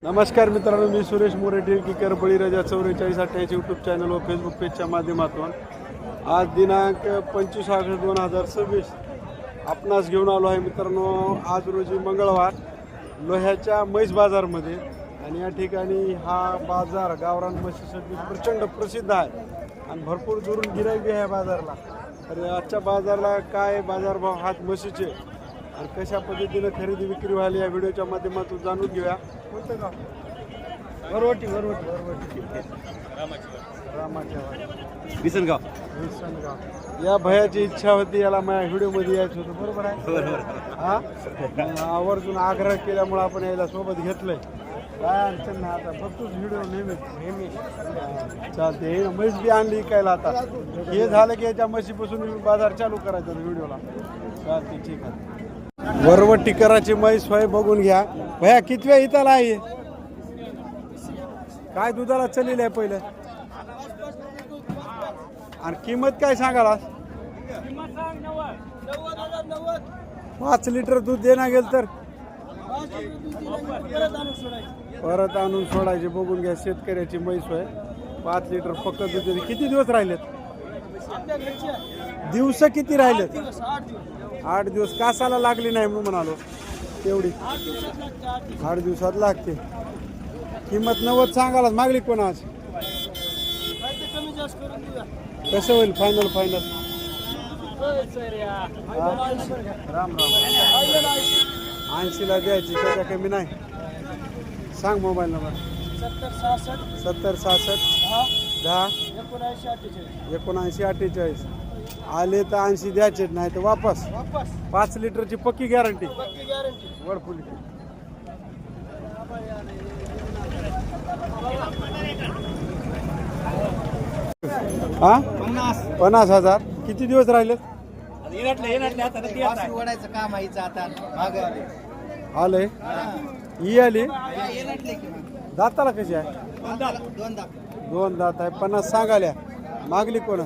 नमस्कार मित्रांनो, मी सुरेश मोरे टिळकीकर बळीराजा 4488 YouTube channel व फेसबुक पेजच्या माध्यमातून आज दिनांक 25 ऑगस्ट 2026 आपणास घेऊन आलो आहे मित्रांनो। आज रोजी मंगळवार लोह्याच्या म्हैस बाजारमध्ये आणि या ठिकाणी हा बाजार गावरान म्हशीसाठी प्रचंड प्रसिद्ध आहे आणि भरपूर दुरून गिराईक आहे बाजारला। तर आजच्या बाजारला काय बाजारभाव हात म्हशीचे आणि कशा पद्धतीने खरेदी विक्री व्हायला या व्हिडिओच्या माध्यमातून जाणून घेऊया। कोणतं गाव? वरवटी विसनगाव। या भयाची इच्छा होती, याला माझ्या व्हिडिओमध्ये यायचं होतं, बरोबर आहे हा। आवर्जून आग्रह केल्यामुळे आपण याला सोबत घेतलंय। काय अडचण नाही, आता बघतोच व्हिडिओ नेहमी चालते। म्हैस बी आणली इकायला, आता हे झालं की याच्या म्हशीपासून बाजार चालू करायचा व्हिडिओला। चालते, ठीक आहे। वरवटीकराची म्हैस होय, बघून घ्या। भया कितव्या इथला आहे? काय दुधाला चलेली आहे पहिलं? आणि किंमत काय सांगाला? 5 लिटर दूध देणं गेल तर परत आणून सोडायचे। बघून घ्या, शेतकऱ्याची म्हैस होय, 5 लिटर फक्त दूध देते। किती दिवस राहिलेत? दिवस किती राहिलेत? 8 दिवस। कासाला लागली नाही म्हणून म्हणालो, तेवढी 8 दिवसात लागते। किंमत 90 सांगायला मागली कोण आज? कसं होईल फायनल? राम 80 ला द्यायची, त्याच्या कमी नाही। सांग मोबाईल नंबर। 70 66 10 79 48। आले तर 80 द्यायचे, नाही तर वापस। 5 लिटरची पक्की गॅरंटी वडफुली। हा 50,000। किती दिवस राहिले? आले ही आली। दाताला कशी आहे? 2 दात आहे। 50 सांगाल्या, मागली कोण?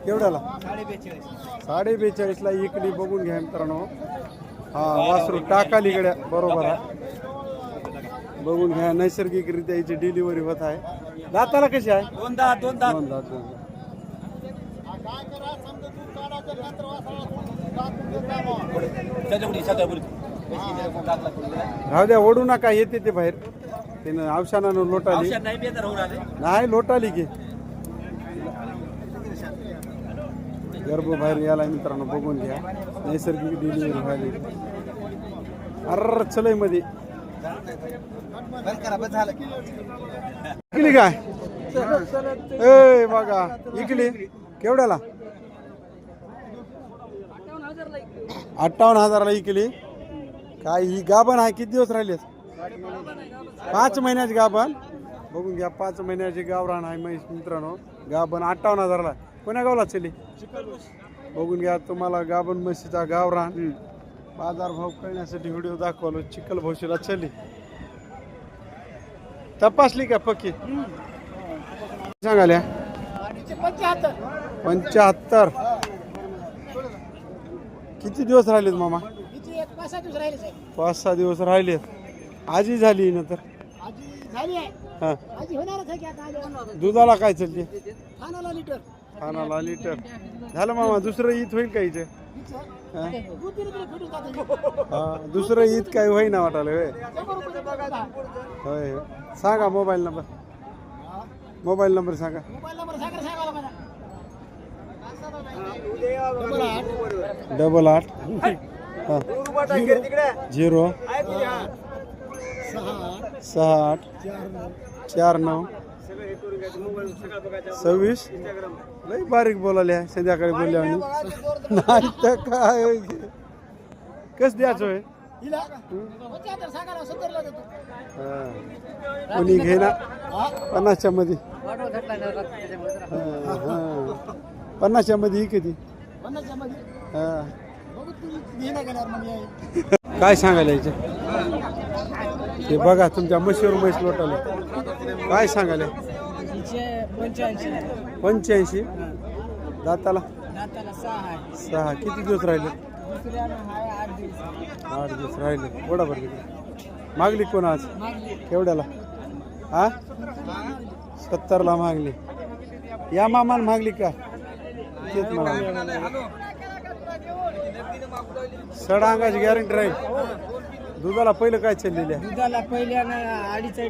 केवढ्याला? 42.5 ला इकली। बघून घ्या मित्रांनो, हा वासरू टाकाली गड्या, बरोबर आहे। बघून घ्या, नैसर्गिकरित्या याची डिलिव्हरी होत आहे। दाताला कशी आहे? 2 दात। राहू द्या, ओढू नका, येते ते बाहेर। त्यानं औषधानं लोटाली नाही, लोटाली की गर्भ बाहेर याला मित्रांनो। बघून घ्या, नैसर्गिक डिलिव्हरी व्हायली। अर चलय मध्ये इकली काय? ए बघा, इकली केवढ्याला? 58,000 ला इकली। काय ही गाभण आहे? किती दिवस राहिले? 5 महिन्याची गाभण। बघून घ्या, 5 महिन्याची गावरान आहे म्हैस मित्रांनो। गाभण 58,000 ला। कोण्या गावला चली? बघून घ्या, तुम्हाला गाभण म्हशीचा गावरान बाजार भाव कळण्यासाठी व्हिडिओ दाखवलो। चिखल भोशीला चली तपासली का पक्की? सांगाल्या 75। किती दिवस राहिलेत मामा? 5-6 दिवस राहिलेत। आजी झाली ना तर? हा, दुधाला काय चालते? खानाला लिटर झालं मामा। दुसरं ईद होईल का इथे? हा, दुसरं ईद काय होईना वाटायला होय। सांगा मोबाईल नंबर। मोबाईल नंबर सांगा। 88 0 68 49 26। लई बारीक बोलाले आहे, संध्याकाळी बोलले आम्ही नाही तर काय। कस द्यायचं होय? कोणी घे ना 50च्या मध्ये। 50च्या मध्ये ही किती? काय सांगायला यायचं? ते बघा, तुमच्या म्हशीवर म्हैस लोटाले। काय सांगायला? 85। दाताला 6। किती दिवस राहिले? 8 दिवस राहिले। बरोबर। मागली कोण आज केवढ्याला हा 70ला मागली या मामान मागली का तेच मला सड अंगाची गॅरंटी राहील दुधाला पहिलं काय चाललेलं आहे दुधाला पहिल्या 2.5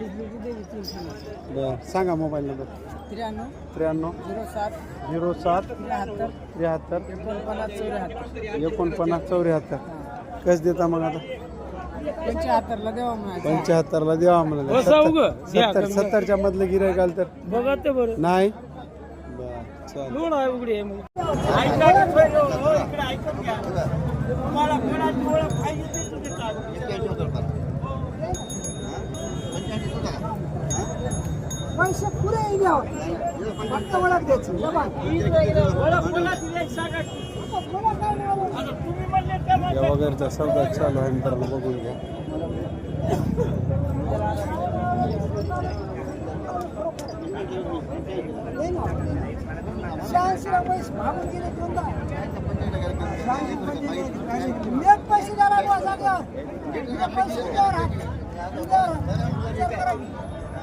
बरं सांगा मोबाईल नंबर 93 07 73 49 कस देता मग आता 75 ला देवा म्हणा 75 ला देवा म्हणा 70च्या मधलं गिरायक आलं तर बघा ते बरं नाही बरं चालेल लोण आहे उघडी आहे मग पैसे पुरे फक्त ओळख द्यायची या वगैरेचा सौदा चालू आहे मित्रांनो बघून घ्या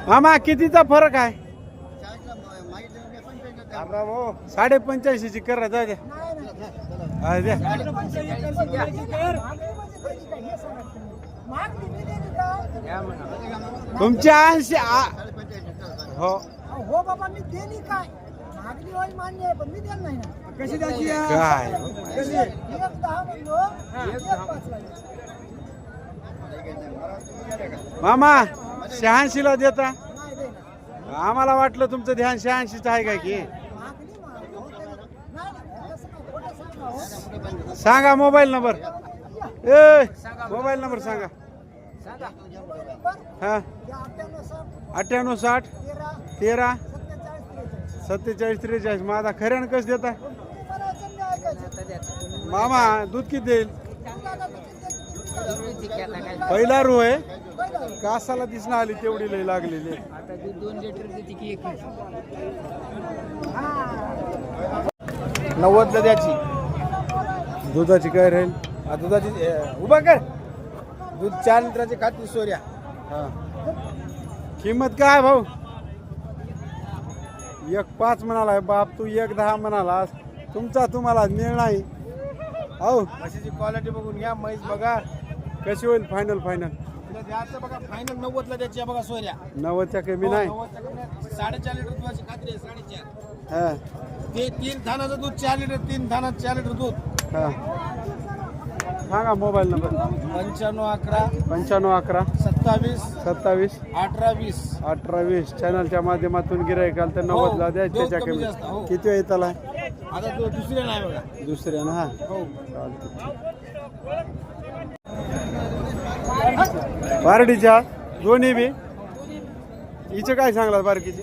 मामा कितीचा फरक आहे 85ची करा जा द्या तुमच्या 80 हो हो बाबा मी देली काय मागणी होईल मान्य आहे पण मी देणार नाही ना कशी द्यायची काय कशी 1.10 म्हणलो 1.5 ला मामा 86 ला देता नाही देणार आम्हाला वाटलं तुमचं ध्यान 86च आहे काय की मागणी नाही सांगा mobile number A mobile number सांगा हा 98 13 47 43 माझा खऱ्यानं कस देता मामा दूध किती देईल पहिला रो आहे कासाला दिसणं आली तेवढी लई लागलेली 2 लिटर देते की 90 ला द्यायची दुधाची काय राहील दुधाची उभा कर दूध 4 लिटरची खाती सोर्या हा किंमत काय भाऊ 1.5 म्हणाला बाप तू 1.10 म्हणाला तुमचा तुम्हाला मिळ नाही हो म्हशीची क्वालिटी बघून घ्या म्हैस बघा कशी होईल फायनल द्यायचं बघा फायनल 90 ला द्यायची बघा सोऱ्या 90च्या कमी नाही 4.5 लिटर दुधाची खात्री आहे 4.5 हा ते 3 थानाचं दूध 4 लिटर 3 थानात 4 लिटर दूध हा सांगा मोबाईल नंबर 95 11 27 18 20 चॅनलच्या माध्यमातून गिराईक आलं तर 90 ला द्यायचं हो, त्याच्या कमी कमी जास्त, हो. किती वेळ त्याला आता तो दुसऱ्या नाही बघा दुसऱ्या ना हा हो बारडीच्या दोन्ही बी हिचे काय सांगला बारकीची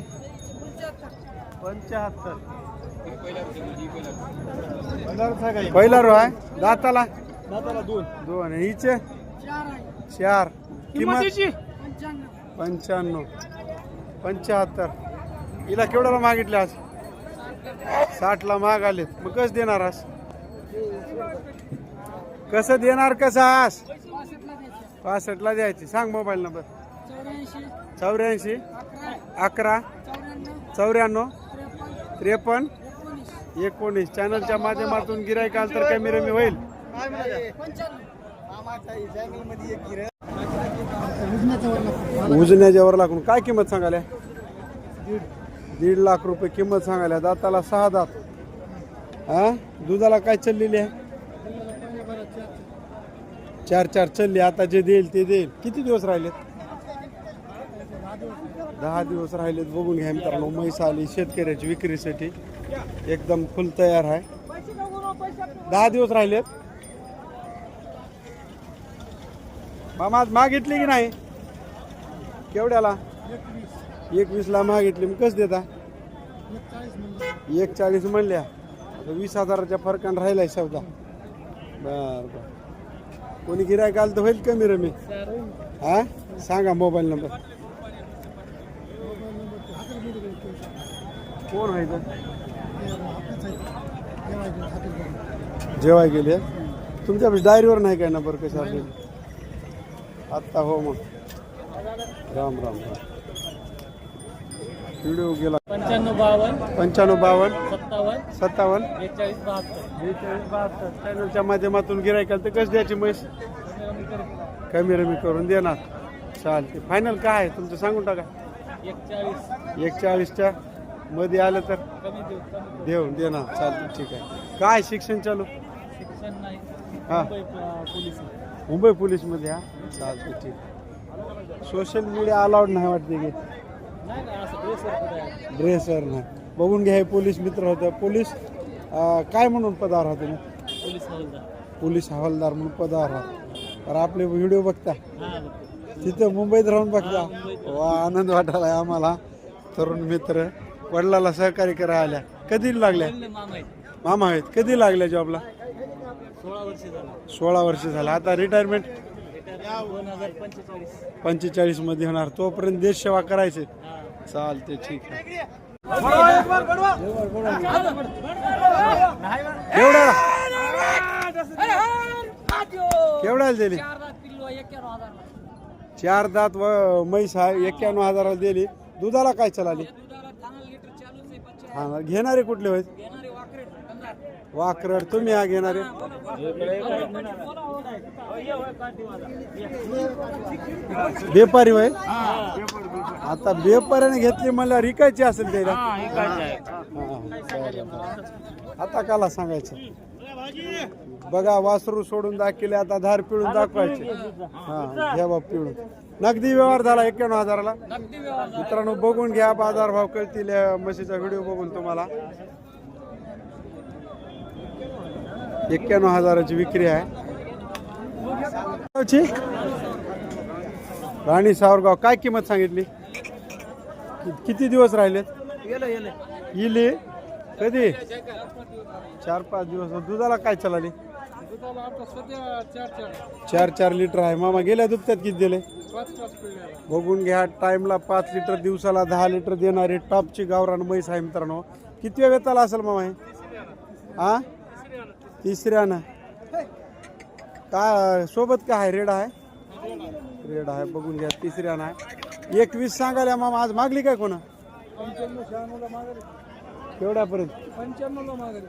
75 पहिला रो आहे दाताला दोन हिचे 4 किंमत 75 हिला केवढ्याला मागितले आज 60 ला माग आलेत मग कसं देणार आज कसं देणार कसं आज 65 ला द्यायची सांग मोबाईल नंबर 84 11 94 53 19 चॅनलच्या माध्यमातून गिराईक आलं तर कमी रमी होईल उजण्याच्यावर लागून काय किंमत सांगायला 1.5 लाख रुपये किंमत सांगायला दाताला 6 दात हा दुधाला काय चाललेली आहे 4 चालली आता जे देईल ते देईल किती दिवस राहिलेत 10 दिवस राहिलेत बघून घ्या मित्रांनो म्हैस आली शेतकऱ्याची विक्रीसाठी एकदम फुल तयार आहे 10 दिवस राहिलेत मामा आज मागितली की नाही केवढ्याला 21 ला मागितली मग कसं देता 140 म्हणल्या 20,000च्या फरकानं राहिलाय सौदा बर कोणी गिरायक आलं तर होईल कमी रमी हा सांगा मोबाईल नंबर कोण आहे जेवाय गेले तुमच्या डायरीवर नाही काय नंबर कशा आत्ता हो मग राम राम. व्हिडिओ गेला 95 55 57 57 42 72 चॅनलच्या माध्यमातून गिरायकाल तर कसं द्यायची म्हैस कमी रमी करून देणार. चालते. फायनल काय आहे तुमचं सांगून टाका. 41च्या मध्ये आलं तर कमी देऊ कमी देऊन देणार. चालते ठीक आहे. काय शिक्षण चालू? शिक्षण नाही हा. पोलीस मुंबई पोलीसमध्ये. हा चालते ठीक. सोशल मीडिया अलाउड नाही वाटते की नाही ना असं ड्रेसवर ड्रेसवर नाही. बघून घ्या. हे पोलीस मित्र होतं. पोलीस काय म्हणून पदावर आहात तुम्ही? पोलीस हवालदार पोलीस हवालदार म्हणून पदावर आहात. तर आपले व्हिडिओ बघता हा तिथं मुंबईत राहून बघता. मुंबईत. वा आनंद वाटायला आम्हाला. तरुण मित्र वडिलाला सहकार्य करायला आल्या. कधी लागल्या? मामा आहेत मामा आहेत. कधी लागल्या जॉबला? 16 वर्ष झालं 16 वर्ष झालं. आता रिटायरमेंट 2045 45 मध्ये होणार. तोपर्यंत देश सेवा करायचे. हा चालते ठीक आहे. केवढ्याला केवढ्याला दिली? 4 दात व म्हैस आहे. 91,000 दिली. दुधाला काय चलाली? हा घेणारे कुठले होत? वाकरड. तुम्ही हा घेणारे? बेपारी होय. आता बेपाऱ्याने घेतली मला रिकायची असेल त्याला. आता काला सांगायचं. बघा वासरू सोडून दाखवले. आता धार पिळून दाखवायचे. हा घ्या बाप पिळून. नगदी व्यवहार झाला 91,000ला. मित्रांनो बघून घ्या. बाजार भाव कळतील. म्हशीचा व्हिडिओ बघून तुम्हाला. 91,000ची विक्री आहे. राणी सावरगाव. काय किंमत सांगितली? किती दिवस राहिलेत? इले कधी? 4-5 दिवस. दुधाला काय चलाली? 4 लिटर आहे. मामा गेल्या दुपत्यात किती दिले? बघून घ्या. टाइमला 5 लिटर, दिवसाला 10 लिटर देणारी टॉपची गावरान म्हैस आहे मित्रांनो. किती वेताला असेल मामा हे? हा तिसऱ्यानं. काय सोबत काय आहे? रेड आहे. रेड आहे. बघून घ्या. तिसऱ्यानं आहे. 21 सांगायला मामा. आज मागली काय कोणा? केवढ्यापर्यंत?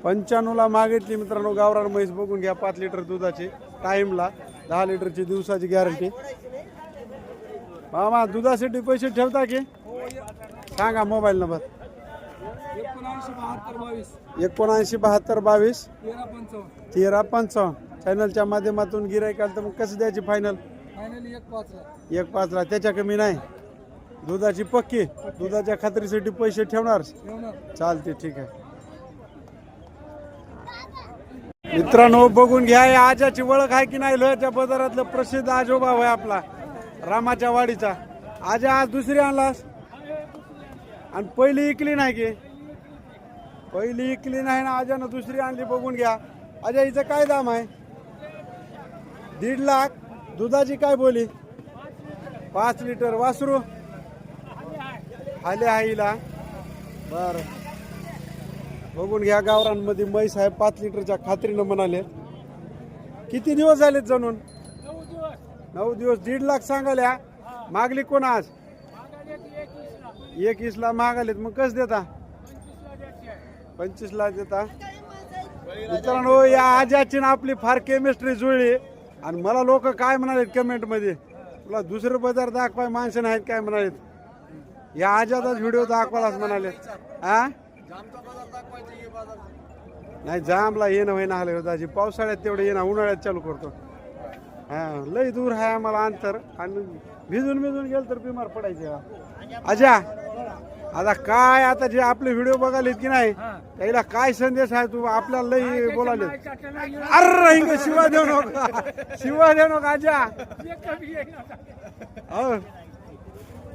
95ला मागितली मित्रांनो. गावरान म्हैस बघून घ्या. 5 लिटर दुधाची. टाइमला 10 लिटरची दिवसाची गॅरंटी. मामा दुधासाठी पैसे ठेवता की? सांगा मोबाईल नंबर. 797222 1355. चॅनलच्या माध्यमातून गिरायकाल तर मग कसं द्यायची फायनल? 1.5ला. त्याच्या कमी नाही. दुधाची पक्की. दुधाच्या खात्रीसाठी पैसे ठेवणार. चालते ठीक आहे. मित्रांनो बघून घ्या. आजाची ओळख आहे की नाही? लोह्याच्या बाजारातलं प्रसिद्ध आजोबा आहे आपला रामाच्या वाडीचा. आजा आज दुसरी आणलास आणि पहिली इकली नाही की? पहिली इकली नाही ना आजानं दुसरी आणली. बघून घ्या. आजा हिचं काय दाम आहे? 1.5 लाख. दुधाची काय बोली? 5 लिटर. वासरू आले आहे हिला. बर बघून घ्या. गावरांमध्ये म्हैस आहे. 5 लिटरच्या खात्रीनं म्हणाले. किती दिवस झालेत जणून? 9 दिवस. 1.5 लाख सांगाल्या. मागली कोण आज? 21ला मागालेत. मग कसं देता? 25ला देता. मित्रांनो या आजाची ना आपली फार केमिस्ट्री जुळली. आणि मला लोक काय म्हणालेत कमेंट मध्ये? तुला दुसरं बाजार दाखवाय माणसं नाहीत काय म्हणालेत? या आजाचाच व्हिडिओ दाखवालाच म्हणाले. हा नाही जामला येणं होईना आले होता. पावसाळ्यात तेवढं येणं. उन्हाळ्यात चालू करतो. हा लई दूर आहे आम्हाला अंतर. आणि भिजून गेलं तर बिमार पडायचे. अजा आता काय आता जे आपले व्हिडिओ बघालेत की नाही त्याला काय संदेश आहे? तू आपल्याला लई बोलाले. अरे शिवा देऊ नका. शिवा देऊ नका आजा.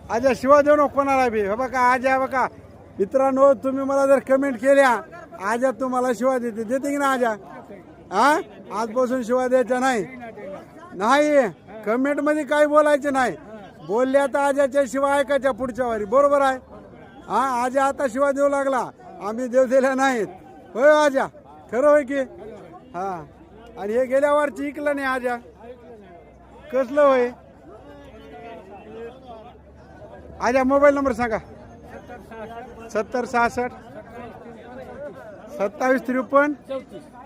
आजा शिवा देऊ नको कोणाला बी. हे बघा आजा बघा मित्रांनो. तुम्ही मला जर कमेंट केल्या आजा तुम्हाला शिवा देते की ना आजा? हा आजपासून शिवा द्यायचा नाही. कमेंट मध्ये काय बोलायचं नाही. बोलल्या तर आजाच्या शिवाय ऐकायच्या पुढच्या वारी. बरोबर आहे. हा आजा आता शिवा देऊ लागला. आम्ही देव दिल्या नाहीत. होय आजा खरं होय की? हा आणि हे गेल्या वारची इकलं नाही आजा. कसलं होय? आजा मोबाईल नंबर सांगा. 7066 2753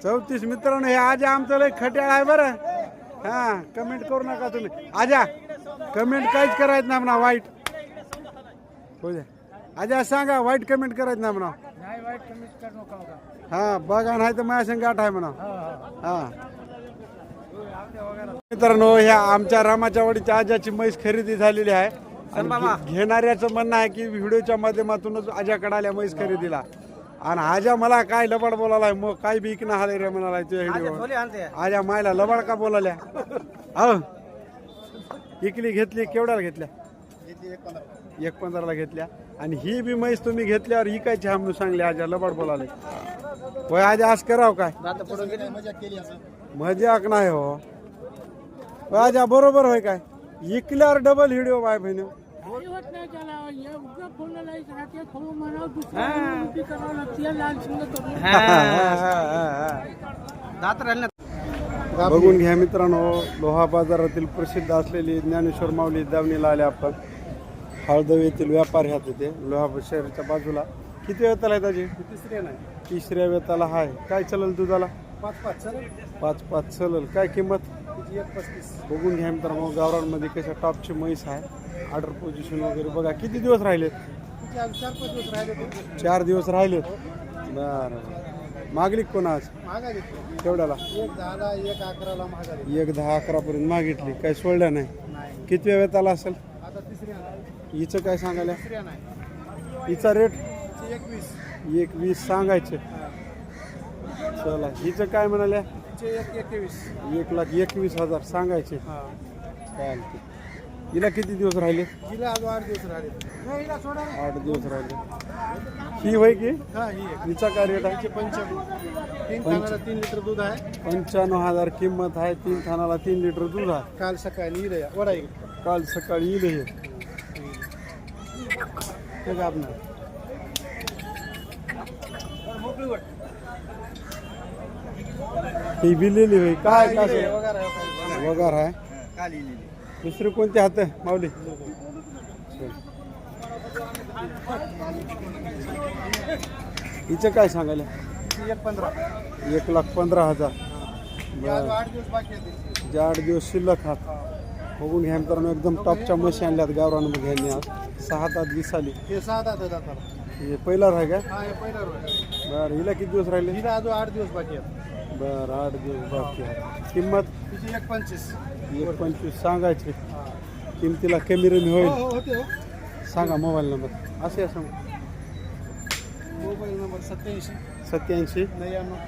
34. मित्रांनो हे आजा आमचं लय खट्याळ आहे बरं. हा कमेंट करू नका तुम्ही. आजा कमेंट काहीच करायचं नाही म्हणा वाईट. हो द्या आजा सांगा वाईट कमेंट करायचं नाही म्हणा. नाही वाईट कमीच करू नका बघा. हा बघा नाही तर माझ्या संग गाठ आहे म्हणा. हा मित्रांनो ह्या आमच्या रामाच्या वाडीच्या आजाची म्हैस खरेदी झालेली आहे. आणि घेणाऱ्याचं म्हणणं आहे की व्हिडिओच्या माध्यमातूनच आजाकडे आल्या म्हैस खरेदीला. आणि आजा मला काय लबाड बोलायला मग काय बी इकणं हाले रे म्हणाला आजा मायला लबाड का बोलाल्या. हो इकली घेतली केवढ्याला घेतल्या. 1.15ला घेतल्या. आणि ही बी म्हैस तुम्ही घेतल्यावर इकायची हा म्हणून सांगले आजा लबाड बोलाले. होय आजा आज कराव काय मजाक नाही हो. होय आजा बरोबर होय काय इकल्यावर डबल व्हिडिओ बाय बहिणी. बघून घ्या मित्रांनो लोहा बाजारातील प्रसिद्ध असलेली ज्ञानेश्वर माऊली दावणीला आले आपण. हळदव येथील व्यापार ह्यात ते लोहा शहराच्या बाजूला. किती वेताला आहे त्याची. तिसऱ्या वेताला हाय. काय चलल दुधाला 5-5 चलल. काय किंमत. बघून घ्या मित्रांनो गावरांमध्ये कशा टॉपची म्हैस आहे. ऑर्डर पोझिशन वगैरे बघा. किती दिवस राहिलेत. 4 दिवस राहिलेत. बरं मागली कोण आज केवढ्याला. 1-10-11 पर्यंत मागितली. काय सोडल्या नाही. किती वेताला असेल. हिचं काय सांगायला. हिचा रेट 1.20 सांगायचे. चला हिचं काय म्हणाल्या. 1,21,000 सांगायचे. चालते. हिला किती दिवस राहिले. 8 दिवस राहिले. ही होय की हिचा काय रेट आहे. 3 लिटर दूध आहे. 95,000 किंमत आहे. 3 थानाला 3 लिटर दूध आहे. काल सकाळी येईल हे आपणार. ही बिलेली होई काय वगार आहे. दुसरे कोणते हात माऊली. हिचं काय सांगायला. 1,15,000. जे 8 दिवस शिल्लक हात. बघून घ्या मित्रांनो एकदम टॉपच्या म्हशी आणल्यात गावरांमध्ये ह्यांनी आज. 6-7 दिवस आली. हे पहिला आहे का. बरं हिला किती दिवस राहिले. 8 दिवस बाकी आहेत. बरं 8 दिवस बाकी आहे. किंमत 1.25 सांगायची. किमतीला कमी रमी होईल. सांगा मोबाईल नंबर. असं मोबाईल नंबर 87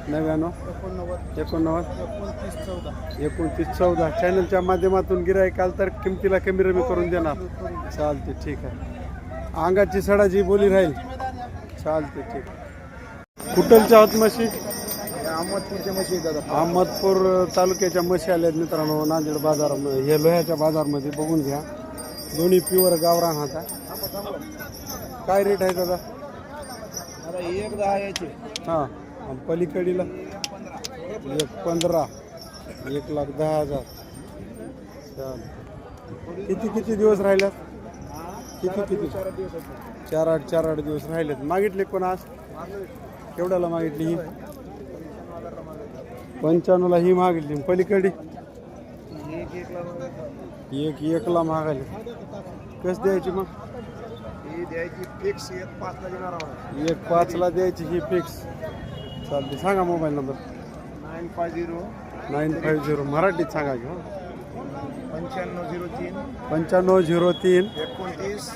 99 89 29 14. चॅनलच्या माध्यमातून गिराईकाल तर किमतीला कमी रमी करून देणार. चालते ठीक आहे. अंगाची सडाची बोली राहील. चालते ठीक. कुठलच्या आहोत म्हशी. अहमदपूर तालुक्याच्या म्हशी आल्यात मित्रांनो नांदेड बाजार. हे लोह्याच्या बाजारमध्ये बघून घ्या. दोन्ही प्युअर गावरान हाता. काय रेट आहे दादा. 1,10 हां पलीकडीला 1.15 1,10,000. किती दिवस राहिल्यात. किती 4-8 दिवस राहिलेत. मागितले कोण आज. केवढ्याला मागितली ही. 95ला ही मागितली. पलीकडे 1 मागायला. कस द्यायची मग. 1.5ला द्यायची ही फिक्स. चालते सांगा मोबाईल नंबर. 950 मराठीत सांगा की. 9503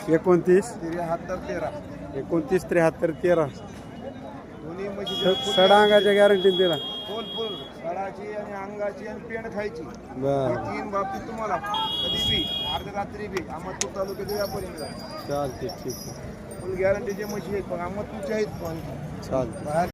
29 73 13. सडा अंगाच्या गॅरंटी दिला. आणि अंगाची आणि पेंड खायची. बरं 3 बाबतीत तुम्हाला कधी बी अर्ध्या रात्री बी अहमदपूर तालुक्यात व्यापारी चालते ठीक आहे. फुल गॅरंटीचे म्हशी आहेत. पण अहमदपूरचे आहेत पण चालते.